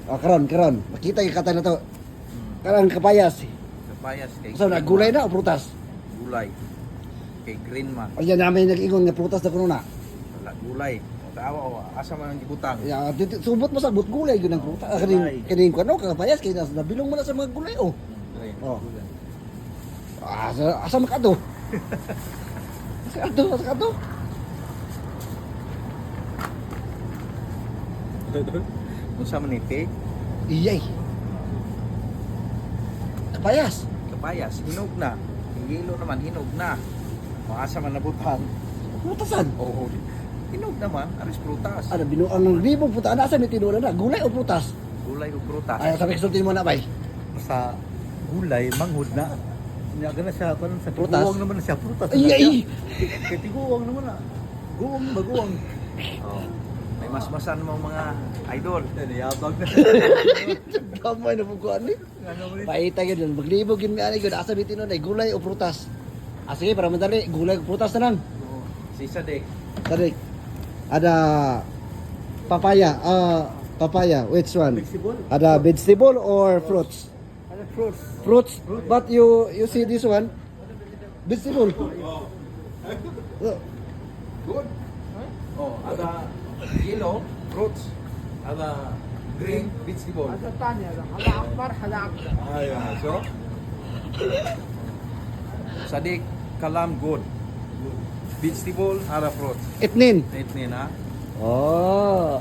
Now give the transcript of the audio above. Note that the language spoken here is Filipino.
O, karon. Makita yung kata na to. Karang kapayas. Kapayas kay So, gulay na o prutas? Gulay. Kay green man. O yan namin nag-ingon nga prutas na kuno na. Wala gulay. Tawa o asa man ang gibutang. Ya, subot mo sa but gulay yun ang prutas. Kaning ko ano, kapayas kay nabilong mo na sa mga gulay oh. Green. Oh. Asa makato? Asa kato? Unsa man ni cake? Iyay. Kapayas. Kapayas hinog na. Hilo naman hinog na. Maasa man nabutang. Prutasan. Oo. Hinog naman, aris prutas. Ano binuang ng libong puta asa ni tinula na gulay o prutas? Gulay o prutas. Ay sabi sulti mo na bay. Sa gulay, manghod na. Niyaga na siya, karon sa Prutas? tiguwang naman na siya, prutas na Iyay. siya. Kaya tiguwang naman na. Guwang ba, guwang. Oh. May masmasan mo mga idol. Niyabag na. Kamay na pugkuan ni. Ano mo rin? Paita gyud maglibog gyud mi ani gyud asa bitin nun ay gulay o prutas. Ah sige para madali, gulay o prutas na lang. Si Sadek. Tadi ada papaya. Papaya, which one? Flexible? Ada vegetable or fruits? Ano, fruits? Fruits. But you see this one? Vegetable. Oh, Good. Oh, ada yellow fruits. Ada green vegetable. هذا الثاني هذا احمر هذا اخضر Ayun. So, Sadik kalam good. Vegetable ada fruits. Itnin. Ito na. Oh.